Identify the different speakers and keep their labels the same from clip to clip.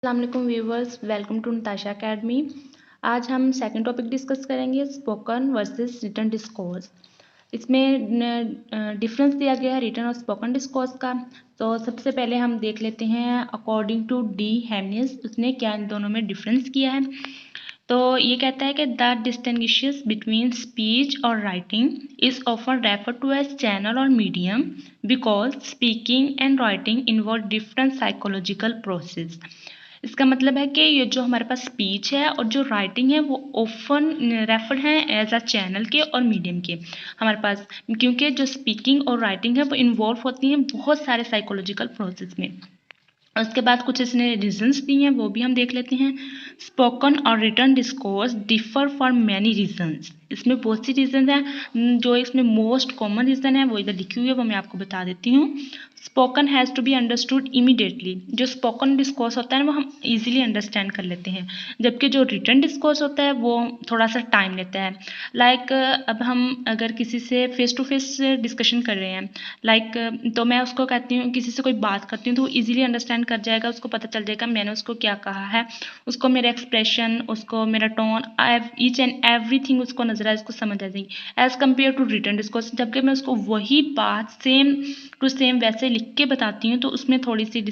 Speaker 1: अस्सलाम viewers, welcome to Natasha academy. आज हम सेकंड टॉपिक डिस्कस करेंगे, स्पोकन वर्सेस रिटन डिस्कोर्स। इसमें डिफरेंस दिया गया है रिटन और स्पोकन डिस्कोर्स का। तो सबसे पहले हम देख लेते हैं अकॉर्डिंग टू डी हेमनिस उसने क्या इन दोनों में डिफरेंस किया है। तो ये कहता है कि द डिस्टिंग्विशेस बिटवीन स्पीच और writing is often refer to as channel और medium because speaking and writing involve different psychological process. इसका मतलब है कि ये जो हमारे पास स्पीच है और जो राइटिंग है वो ओपन रेफर्ड है एज अ चैनल के और मीडियम के हमारे पास, क्योंकि जो स्पीकिंग और राइटिंग है वो इन्वॉल्व होती हैं बहुत सारे साइकोलॉजिकल प्रोसेस में। उसके बाद कुछ इसने रीजंस दिए हैं, वो भी हम देख लेते हैं। स्पोकन और written discourse differ for many reasons. इसमें बहुत सी रीजन हैं, जो इसमें मोस्ट कॉमन रीजन है वो इधर लिखी हुई है, वो मैं आपको बता देती हूँ। Spoken has to be understood immediately. जो स्पोकन डिस्कोर्स होता है वो हम इजीली अंडरस्टैंड कर लेते हैं, जबकि जो रिटन डिस्कोर्स होता है वो थोड़ा सा टाइम लेता है। अब हम अगर किसी से फेस टू फेस डिस्कशन कर रहे हैं, तो मैं उसको कहती हूँ, किसी से कोई बात करती हूँ तो वो ईजिली अंडरस्टैंड कर जाएगा, उसको पता चल जाएगा मैंने उसको क्या कहा है, उसको मेरा एक्सप्रेशन, उसको मेरा टोन, ईच एंड एवरीथिंग उसको नजर आए, उसको समझ आ जाएगी as compare to written discourse. जबकि मैं उसको वही बात सेम टू सेम वैसे लिख के बताती हूँ तो उसमें थोड़ी सी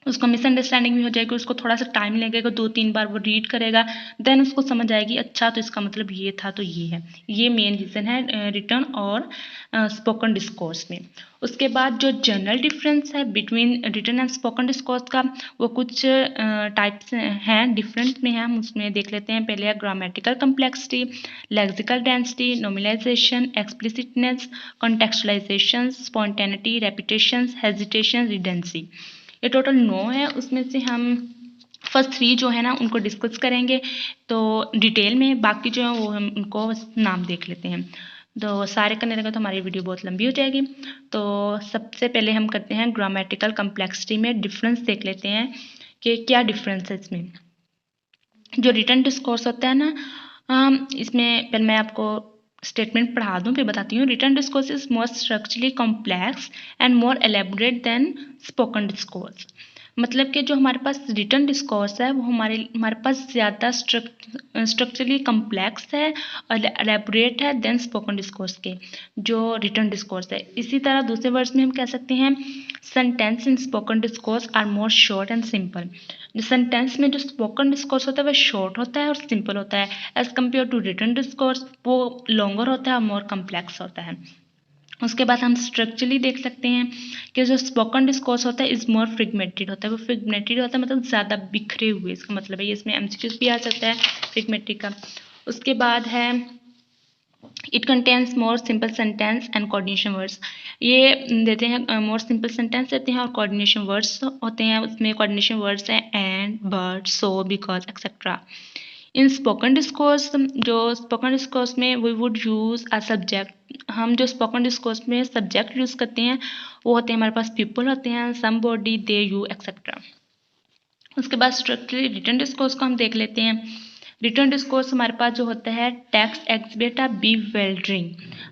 Speaker 1: उसको मिसअंडरस्टैंडिंग भी हो जाएगी, उसको थोड़ा सा टाइम लगेगा, 2-3 बार वो रीड करेगा, देन उसको समझ आएगी अच्छा तो इसका मतलब ये था, तो ये है। ये मेन रीज़न है रिटन और स्पोकन डिस्कोर्स में। उसके बाद जो जनरल डिफरेंस है between written and spoken discourse का, वो कुछ टाइप्स हैं, डिफरेंट में है, हम उसमें देख लेते हैं। पहले है grammatical complexity, lexical density, nominalisation, explicitness, contextualisation, spontaneity, repetition, hesitation, redundancy. ये टोटल 9 है। उसमें से हम फर्स्ट 3 जो है ना उनको डिस्कस करेंगे तो डिटेल में, बाकी जो है वो हम उनको नाम देख लेते हैं। तो सारे करने लगे तो हमारी वीडियो बहुत लंबी हो जाएगी। तो सबसे पहले हम करते हैं ग्रामेटिकल कम्प्लेक्सिटी में डिफरेंस देख लेते हैं कि क्या डिफरेंस है इसमें। जो रिटन डिस्कोर्स होता है ना, इसमें पहले मैं आपको स्टेटमेंट पढ़ा दूं फिर बताती हूँ। Written discourse is more structurally complex and more elaborate than spoken discourse. मतलब कि जो हमारे पास रिटन डिस्कोर्स है वो हमारे पास ज़्यादा स्ट्रक्चरली कम्प्लेक्स है और एलेबोरेट है देन स्पोकन डिस्कोर्स के जो रिटन डिस्कोर्स है। इसी तरह दूसरे वर्ड्स में हम कह सकते हैं sentence in spoken discourse are more short and simple. जो सेंटेंस में जो स्पोकन डिस्कोर्स होता है वह शॉर्ट होता है और सिंपल होता है, as compare to written discourse वो लॉन्गर होता है और मोर कम्प्लेक्स होता है। उसके बाद हम स्ट्रक्चरली देख सकते हैं कि जो स्पोकन डिस्कोर्स होता है इज मोर फ्रिगमेंटेड होता है। वो फ्रिगमेंटेड होता है मतलब ज़्यादा बिखरे हुए, इसका मतलब है। ये इसमें एमसीक्यूज भी आ सकता है फ्रिगमेंटेड का। उसके बाद है it contains more simple sentence and coordination words. ये देते हैं मोर सिंपल सेंटेंस देते हैं और कोऑर्डिनेशन वर्ड्स होते हैं। उसमें कोऑर्डिनेशन वर्ड्स हैं and, but, so, because, etcetera. In spoken discourse, जो स्पोकन डिस्कोर्स में we would use a subject. हम जो स्पोकन डिस्कोर्स में सब्जेक्ट यूज़ करते हैं वो होते हैं हमारे पास पीपल होते हैं, समबॉडी, दे, यू, एक्सेट्रा। उसके बाद स्ट्रक्चरली रिटन डिस्कोर्स को हम देख लेते हैं। रिटन डिस्कोर्स हमारे पास जो होता है टेक्स्ट एक्सबेट बीवेल्डरिंग,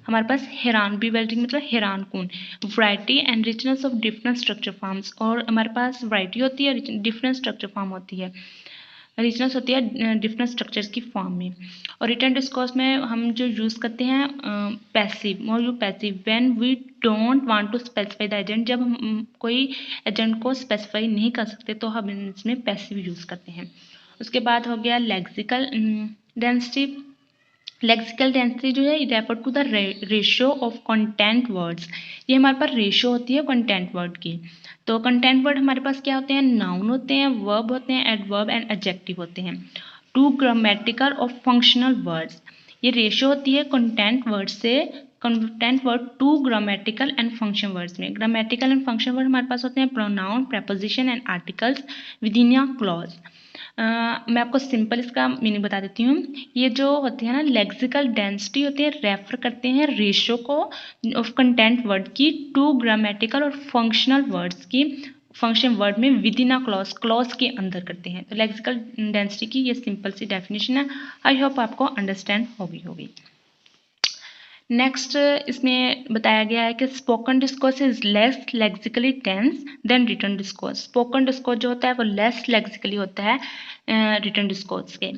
Speaker 1: हमारे पास हैरान, बीवेल्डरिंग मतलब हैरान कौन, variety and richness of different structure forms. और हमारे पास वैरायटी होती है, डिफरेंट स्ट्रक्चर फॉर्म होती है, रिचनेस होती है डिफरेंट स्ट्रक्चर्स की फॉर्म में। और रिटन डिस्कोर्स में हम जो यूज़ करते हैं passive, more you passive when we don't want to specify the agent. जब हम कोई एजेंट को स्पेसिफाई नहीं कर सकते तो हम इसमें पैसिव यूज़ करते हैं। उसके बाद हो गया लेक्सिकल डेंसिटी। लेक्सिकल डेंसिटी जो है refer to the ratio of content words. ये हमारे पास रेशियो होती है कंटेंट वर्ड की। तो कंटेंट वर्ड हमारे पास क्या होते हैं, नाउन होते हैं, वर्ब होते हैं, एडवर्ब एंड एडजेक्टिव होते हैं। टू ग्रामेटिकल और फंक्शनल वर्ड्स, ये रेशियो होती है कंटेंट वर्ड से, content word to grammatical and function words में। ग्रामेटिकल एंड फंक्शन वर्ड हमारे पास होते हैं pronoun, preposition and articles within a clause. मैं आपको सिंपल इसका मीनिंग बता देती हूँ। ये जो होती है ना लेक्सिकल डेंसिटी होती है, रेफर करते हैं रेशियो को ऑफ कंटेंट वर्ड की टू ग्रामेटिकल और फंक्शनल वर्ड्स की, फंक्शन वर्ड में with in a clause, clause के अंदर करते हैं। तो लेक्सिकल डेंसिटी की ये सिंपल सी डेफिनेशन है। आई होप आपको अंडरस्टैंड होगी। नेक्स्ट इसमें बताया गया है कि spoken discourse is less lexically dense than written discourse. Spoken discourse जो होता है वो लेस लेक्सिकली होता है रिटन डिस्कोर्स के।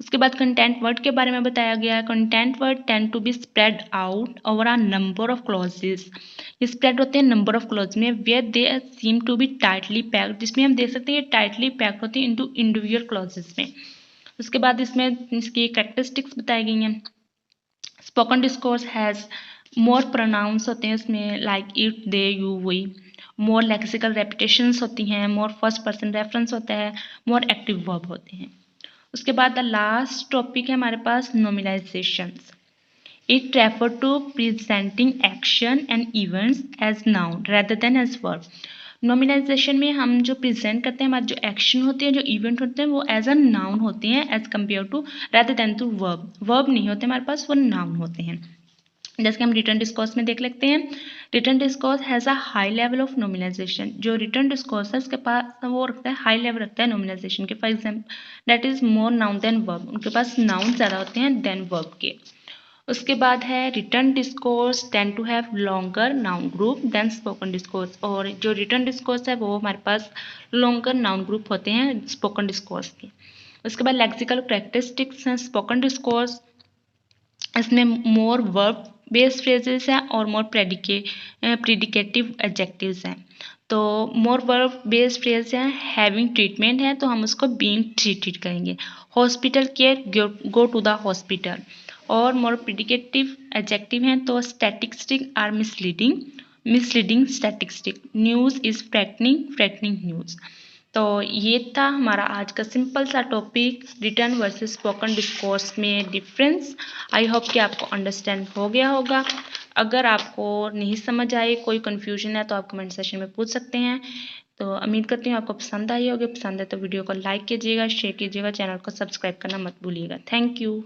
Speaker 1: उसके बाद कंटेंट वर्ड के बारे में बताया गया है। Content word tend to be spread out over a number of clauses. ये स्प्रेड होते हैं नंबर ऑफ क्लॉज में where they seem to be tightly packed, जिसमें हम देख सकते हैं ये टाइटली पैक्ड होती है इनटू इंडिविजुअल क्लॉजेस में। उसके बाद इसमें इसकी कैरेक्टरिस्टिक्स बताई गई हैं। Spoken discourse has more pronouns होते हैं इसमें like it they you we. More lexical repetitions होती हैं, मोर फर्स्ट पर्सन रेफरेंस होता है, मोर एक्टिव वर्ब होते हैं। उसके बाद द लास्ट टॉपिक है हमारे पास nominalisations. It refer to presenting action and events as noun rather than as verb. Nominalisation में हम जो प्रेजेंट करते हैं, हमारे जो एक्शन होते हैं, जो इवेंट होते हैं, वो एज अ नाउन होते हैं as compare to rather than to verb. Verb नहीं होते हमारे पास, वो नाउन होते हैं। जैसे कि हम रिटन डिस्कोर्स में देख लेते हैं। Written discourse has a high level of nominalisation. जो रिटन डिस्कोर्स है उसके पास वो रखता है, हाई लेवल रखता है नॉमिनाइजेशन के। For example that is more noun than verb. उनके पास नाउन ज़्यादा होते हैं देन वर्ब के। उसके बाद है written discourse tend to have longer noun group than spoken discourse. और जो रिटन डिस्कोर्स है वो हमारे पास लॉन्गर नाउन ग्रुप होते हैं स्पोकन डिस्कोर्स के। उसके बाद लेक्सिकल कैरेक्टरिस्टिक्स हैं स्पोकन डिस्कोर्स। इसमें मोर वर्ब बेस्ड फ्रेजेस हैं और मोर प्रेडिकेटिव एडजेक्टिव्स हैं। तो मोर वर्ब बेस्ड फ्रेज है, हैविंग ट्रीटमेंट है तो हम उसको बीइंग ट्रीटेड करेंगे। Hospital care, go to the hospital. और मोर प्रेडिकेटिव एडजेक्टिव हैं तो statistic are misleading, misleading statistic. News is frightening, frightening news. तो ये था हमारा आज का सिंपल सा topic written versus spoken discourse में डिफरेंस। आई होप कि आपको अंडरस्टैंड हो गया होगा। अगर आपको नहीं समझ आए, कोई कन्फ्यूजन है तो आप कमेंट सेशन में पूछ सकते हैं। तो उम्मीद करती हूँ आपको पसंद आई होगी। पसंद है तो वीडियो को लाइक कीजिएगा, शेयर कीजिएगा, चैनल को सब्सक्राइब करना मत भूलिएगा। Thank you.